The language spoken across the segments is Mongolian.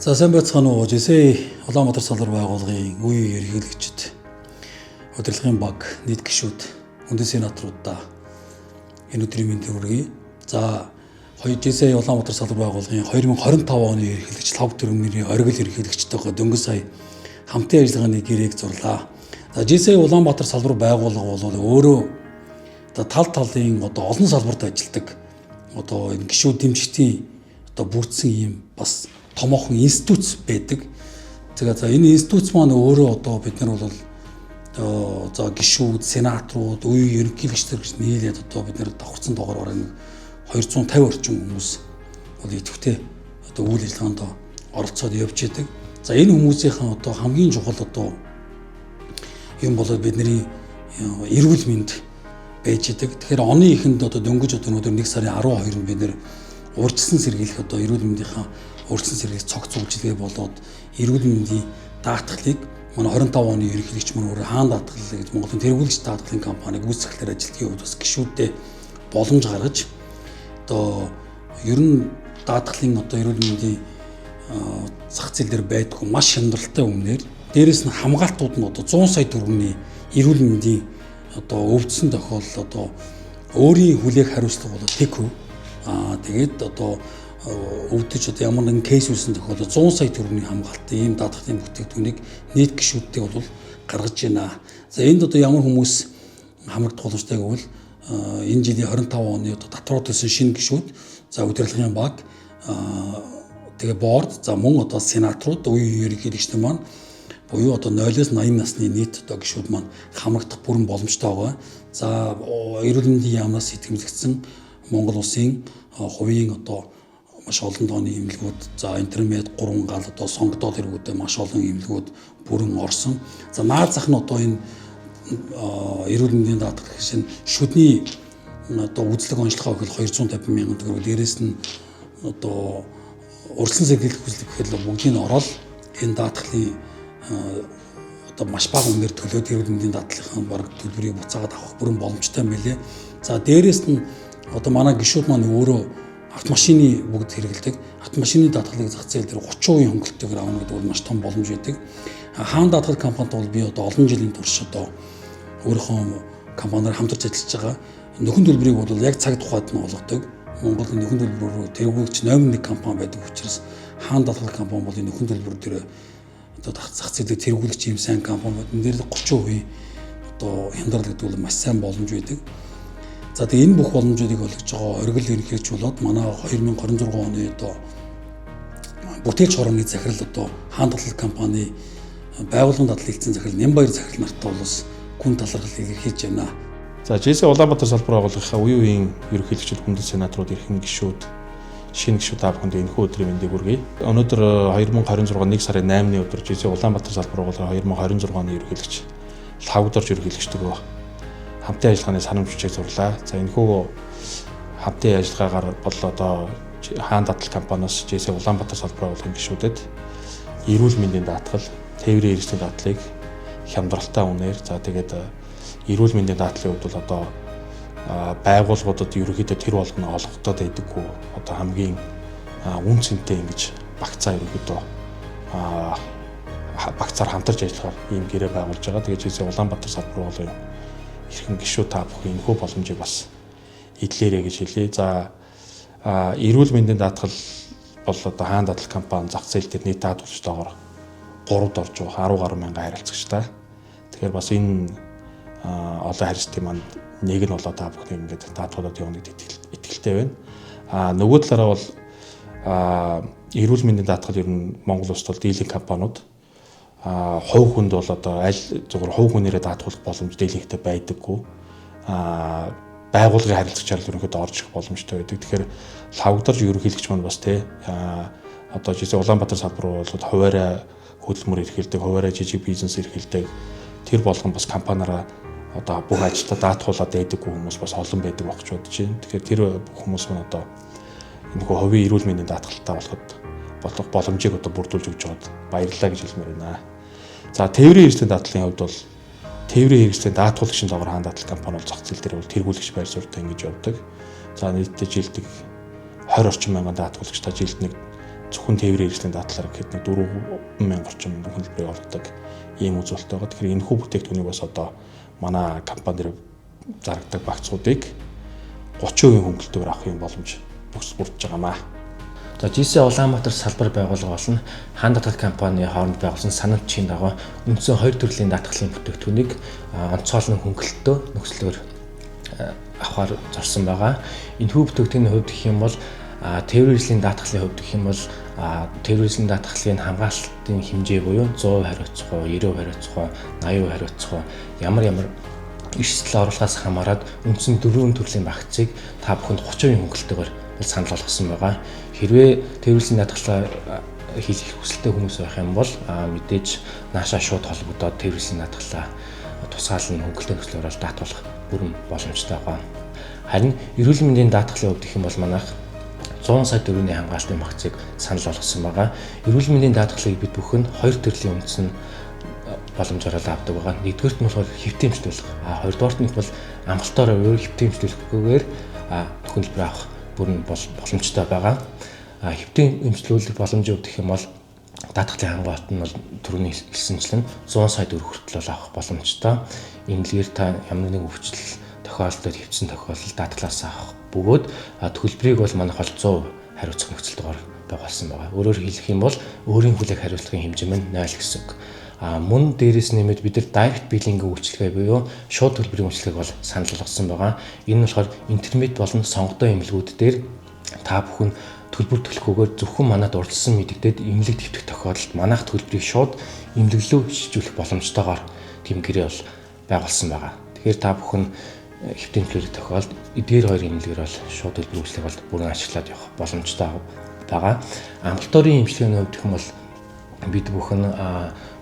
За сайн байцгаана уу. Жисээ Улаанбаатар салбар байгууллагын үеийн ерөнхийлөгчд, удирдлагын баг, нийт гишүүд, үндэс сенаторуудаа энэ өдрийн мэндийг хүргэе. За Жисээ Улаанбаатар салбар байгууллагын 2025 оны ерөнхийлөгч лав төрөмний оргил ерөнхийлөгчтэйгээ дөнгөж сая хамтын ажиллагааны гэрээг зурлаа. За Жисээ Улаанбаатар салбар байгууллага бол өөрөө тал талын олон салбарт ажилладаг энэ гишүүд дэмжигчдийн бүрдсэн ийм бас томоохон институц байдаг. За энэ институц маань өөрөө бид нар бол за гишүүд, сенаторууд, үеийн ерөнхийлөгчдөр гэж нийлээд бид нар давхарсан доогоор бараг 250 орчим хүмүүс бол идэвхтэй үйл ажиллагаанд оролцоод явж байдаг. За энэ хүмүүсийн хамгийн чухал юм бол бидний эрүүл мэнд байж идэг. Тэгэхээр оны эхэнд дөнгөж өнөөдөр 1 сарын 12-нд бид нэр урьдчилан сэргийлэх эрүүл мэндийнхаа урьдчилан сэргийлэх цогц үйлчилгээ болоод эрүүл мэндийн даатгалыг манай 25 оны ерөнхийлөгч мөн өөрөө хаан даатгал гэж Монголын тэргүүлэгч даатгалын компани гүйцэтгэлээр ажилтгийн хувьд бас гишүүдэд боломж гаргаж ер нь даатгалын эрүүл мэндийн зах зээл дээр байдгүй маш хямдралтай үнээр дээрэс нь хамгаалтууд нь 100 сая төгрөгийн эрүүл мэндийн өвдсөн тохиолдол өөрийн хүлээх хариуцлага бол тэхүү. Тэгээд өвдөж ямар нэгэн кейс үүссэн тохиолдолд 100 сая төгрөгийн хамгаалалтын ийм даатгалын бүтээгдэхүүнийг нийт гишүүдтэй бол гаргаж байна. За энд ямар хүмүүс хамрагдах боломжтой гэвэл энэ жилийн 25 оны татварууд төсөн шинэ гишүүд, за удирдлагын баг, тэгээ борд, за мөн сенаторууд, үеийн ерөнхийлөгчд маань буюу 0-80 насны нийт гишүүд маань хамрагдах бүрэн боломжтой байгаа. За эрүүл мэндийн яамнаас сэтгэмжлэгдсэн Монгол улсын хувийн маш олон тооны эмнэлгүүд, за интернет 3 гал сонгогдоод иргүүдээ маш олон эмнэлгүүд бүрэн орсон. За наад зах нь энэ эрүүл мэндийн даатгал гэсэн шүдний үзлэг онцлогоо өгөх 250 мянган төгрөг, дээрээс нь урьдчилан сэргийлэх хүслэг гэхэл бүгдийг нь ороод энэ даатгалын маш бага үнээр төлөөд эрүүл мэндийн даатгалын бараг төлбөрийг буцаагаад авах бүрэн боломжтой мэлээ. За дээрээс нь манай гишүүд маань өөрөө автомашины бүгд хэрэглэдэг. Автомашины даатгалыг зах зээл дээр 30% хөнгөлөлтөөр авах гэдэг бол маш том боломж байдаг. Хаан даатгал компанид бол би олон жилийн турш өөрийнхөө компаниар хамтарч ажиллаж байгаа. Нөхөн төлбөрийг бол яг цаг тухайд нь олгодог. Монголын нөхөн төлбөрөөр тэргүүлэгч номер 1 компани байдаг учраас хаан даатгал компани бол энэ нөхөн төлбөр дээр зах зээлийг тэргүүлэгч юм сайн компани байна. Энэ дээр 30% хямдрал гэдэг бол маш сайн боломж байдаг. За тэгээ энэ бүх боломжуудыг олгож байгаа оргил ерөнхийлөгч болоод манай 2026 оны бүтээгч хорооны захирал хаан даатгал компани байгууллагын дадлын эзэн захирал Нямбаяр захирал нартай бол гүн талархал илэрхийлж байна. За Жисээ Улаанбаатар салбар байгууллагынхаа үеийн ерөнхийлөгчд, хүндэт сенаторууд, эрхэм гишүүд, шинэ гишүүд та бүхэнд энэхүү өдрийн мэндийг хүргэе. Өнөөдөр 2026 1 сарын 8-ны өдөр Жисээ Улаанбаатар салбар байгууллагын 2026 оны ерөнхийлөгч лавдарж ерөнхийлөгчдөг хамтын ажиллагааны санамж бичиг зурлаа. За энэхүү хамтын ажиллагаагаар бол хаан даатгал компаниас Жисээ Улаанбаатар салбар байгууллагын гишүүдэд эрүүл мэндийн даатгал, тээврийн хэрэгслийн даатгалыг хямдралтай үнээр, за тэгээд эрүүл мэндийн даатгалын хувьд бол байгууллагуудад ерөнхийдөө тэр болгоно олгогдоод байдаггүй хамгийн үн цэнтэй ингэж багцаа ерөнхийдөө багцаар хамтарч ажиллахаар ийм гэрээ байгуулж байгаа. Тэгээд Жисээ Улаанбаатар салбар байгууллагын эрхэм гишүүд та бүхэн энэхүү боломжийг бас эдлээрэй гэж хэлье. За эрүүл мэндийн даатгал бол хаан даатгал компани зах зээл дээр нийт даатгалтайгаар 3-д орж байгаа 10 гаруй мянган харилцагчтай. Тэгэхээр бас энэ олон харилцагчдын манд нэг нь болоо та бүхнийг ингээд даатгуулаад явна гэдэгт итгэлтэй байна. Нөгөө талаараа бол эрүүл мэндийн даатгал ер нь Монгол улсад бол дийлэнх компаниуд хувь хүнд бол аль зөвхөн хувь хүнээрээ даатгуулах боломж дийлэнхтэй байдаггүй. Байгууллагын харилцагчаар л ерөнхийдөө орж ирэх боломжтой байдаг. Тэгэхээр лавдарж ерөнхийлөгч маань бас Жисээ Улаанбаатар салбар бол хуваарай хөдөлмөр эрхэлдэг, хуваарай жижиг бизнес эрхэлдэг. Тэр болгон бас компаниараа бүх ажилдаа даатгуулаад байдаггүй хүмүүс бас олон байдаг багч бодож байна. Тэгэхээр тэр бүх хүмүүс маань энэхүү хувийн эрүүл мэндийн даатгалтай болох боломжийг бүрдүүлж өгч байгаад баярлалаа гэж хэлмээр байна. За тээврийн хэрэгслийн даатгалын хувьд бол тээврийн хэрэгслийн даатгуулагчийн доогоор хаан даатгал компани зах зээл дээр бол тэргүүлэгч байр суурьтай ингэж явдаг. За нийтдээ жилдэг 20 орчим мянган даатгуулагчтай жилд нэг зөвхөн тээврийн хэрэгслийн даатгалаар гэхэд 4,000 орчим хөлбөрийг олгодог ийм үзүүлэлт байгаа. Тэгэхээр энэхүү бүтээгдэхүүнийг бас одоо манай компани дээр зарагддаг багцуудыг 30% хөнгөлөлтөөр авах юм боломж бүрдэж байгаамаа. За GC Улаанбаатар салбар байгууллага болон хаан даатгал компани хооронд байгуулсан санал бичгийн дагуу үндсэн 2 төрлийн даатгалын бүтээгдэхүүнийг онцгойлон хөнгөлөлтөө нөхцлөөр авахар зорсон байгаа. Энэхүү бүтээгдэхүүний хувьд гэх юм бол тээврийн хэрэгслийн даатгалын хувьд гэх юм бол тээврийн хэрэгслийн даатгалын хамгаалалтын хэмжээ буюу 100% хариуцах, 90% хариуцах, 80% хариуцах ямар эрсдэл оруулахаас хамаарат үндсэн 4 төрлийн багцыг та бүхэнд 30% хөнгөлөлтөөр санал болгосон байгаа. Хэрвээ тээврийн даатгалаа хийх хүсэлтэй хүмүүс байх юм бол мэдээж наашаа шууд холбогдоод тээврийн даатгалаа тусгаалan хөнгөлөлтөө нөхцлөөр даатгуулах бүрэн боломжтой байгаа. Харин эрүүл мэндийн даатгалын хувьд гэх юм бол манайх 100 сая төгрөгийн хамгаалтын багцыг санал болгосон байгаа. Эрүүл мэндийн даатгалыг бид бүхэн 2 төрлийн үндсэн боломжоор авдаг байгаа. Нэгдүгээрт нь болохоор хэвтийн эмчилүүлэх. Хоёрдугаарт нь бол амгалтаар өөр хэвтийн эмчилүүлэхгүйгээр хөнгөлбөр авах бүрэн боломжтой байгаа. Хэвтийн эмчилүүлэх боломжийн хувьд гэх юм бол даатгалын хамгаалалт нь бол түрүүний хэлсэнчлэн 100 сая төгрөг хүртэл авах боломжтой. Эмнэлгээр та ямар нэгэн өвчлөл тохиолдолд хэвтсэн тохиолдолд даатгалаас авах бөгөөд төлбөрийг бол манайх бол 100% хариуцах нөхцөлтөөр байгуулсан байгаа. Өөрөөр хэлэх юм бол өөрийн хүлээх хариуцлагын хэмжээ нь 0 гэсэн үг. Мөн дээрээс нэмээд бид нар direct billing үйлчилгээ буюу шууд төлбөрийн үйлчилгээг бол санал болгосон байгаа. Энэ нь болохоор интернет болон сонгогдсон эмнэлгүүд дээр та бүхэн төлбөр төлөхгүйгээр зөвхөн манад урьдчилсан мэдэгдээд эмнэлэг твтэх тохиолдолд манайх төлбөрийг шууд эмнэлэг рүү шилжүүлэх боломжтойгоор тийм гэрээ бол байгуулсан байгаа. Тэгэхээр та бүхэн хэвтийн эмнэлэг тохиолдолд эдгээр хоёр эмнэлгээр бол шууд төлбөр үйлчилгээг бол бүрэн ашиглаад явах боломжтой байгаа. Амбулаторийн эмчилгээний хувьд гэх юм бол бид бүхэн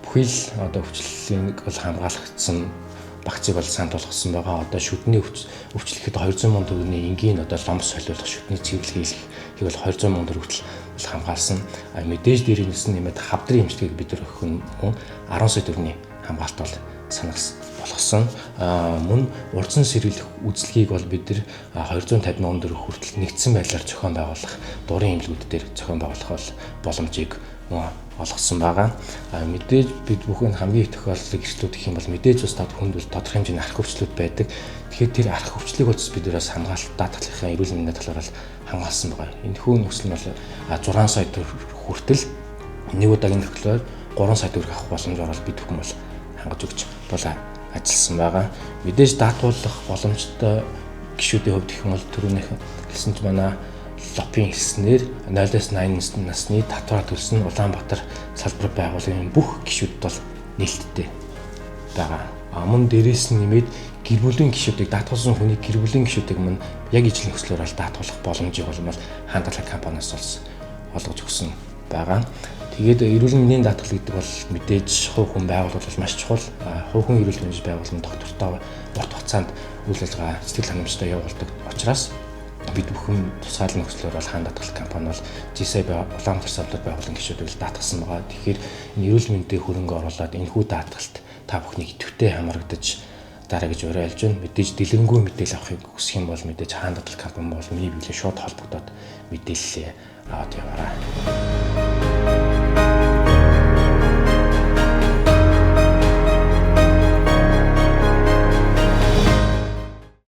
бүхий л одоо өвчлөлийг бол хамгаалагдсан багцыг бол санал болгосон байгаа. Одоо шүдний өвчлөхэд 200 сая төгрөгийн энгийн одоо ломс солиулах шүдний цэвэрлэг хийх бол 200 сая төгрөг хүртэл хамгаалсан. Мэдээж дээрээс нэмээд хавдрын эмчилгээг бид нар өгөх нь 10 сая төгрөгийн хамгаалалт бол санал болгосон. Мөн урдсан сэргийлэх үйлчилгээг бол бид нар 250 сая төгрөг хүртэл нэгдсэн байдлаар зохион байгуулах дурын эмнэлгүүд дээр зохион байгуулах боломжийг олгосон байгаа. Мэдээж бид бүхэн хамгийн их тохиолдлыг эрсдлүүд гэх юм бол мэдээж бас хүнд бол тодорхой хэмжээний арх өвчлүүд байдаг. Тэгэхээр тэр арх өвчлийг бол бид нээс хамгаалалт даатгалынхаа эрүүл мэндийн талаар бол хамгаалсан байгаа. Энэхүү нөхцөл нь бол 6 сая төгрөг хүртэл нэг удаагийн тохиолдолд 3 сая төгрөг авах боломжоор бол бид бүхэн бол хангаж өгч бол ажилласан байгаа. Мэдээж даатгуулах боломжтой гишүүдийн хувьд гэх юм бол түрүүнийх хэлсэн ч манай лопын хэлснээр 0-80 насны татвар төлсөн Улаанбаатар салбар байгууллагын бүх гишүүдэд бол нээлттэй байгаа. Мөн дээрээс нь нэмээд гэр бүлийн гишүүдийг даатгуулсан хүний гэр бүлийн гишүүдийг мөн яг ижил нөхцлөөр бол даатгуулах боломжийг бол хаан даатгал компаниас олгож өгсөн байгаа. Тэгээд эрүүл мэндийн даатгал гэдэг бол мэдээж хувь хүн байгуулалт бол маш чухал. Хувь хүн эрүүл мэндийн байгууллагын доктортой урт хугацаанд үйл ажиллагаа сэтгэл ханамжтай явуулдаг учраас бид бүхэн тусгаалын нөхцлөөр бол хаан даатгал компани бол GC Улаанбаатар салбар байгууллагын гишүүдийг даатгасан байгаа. Тэгэхээр энэ эрүүл мэндийн хөрөнгө оруулаад энэхүү даатгалт та бүхний идэвхтэй хамрагдаж дараа гэж уриалж байна. Мэдээж дэлгэрэнгүй мэдээлэл авахыг хүсэх юм бол мэдээж хаан даатгал компани бол миний биелээ шууд холбогдоод мэдээлэл аваад яваарай.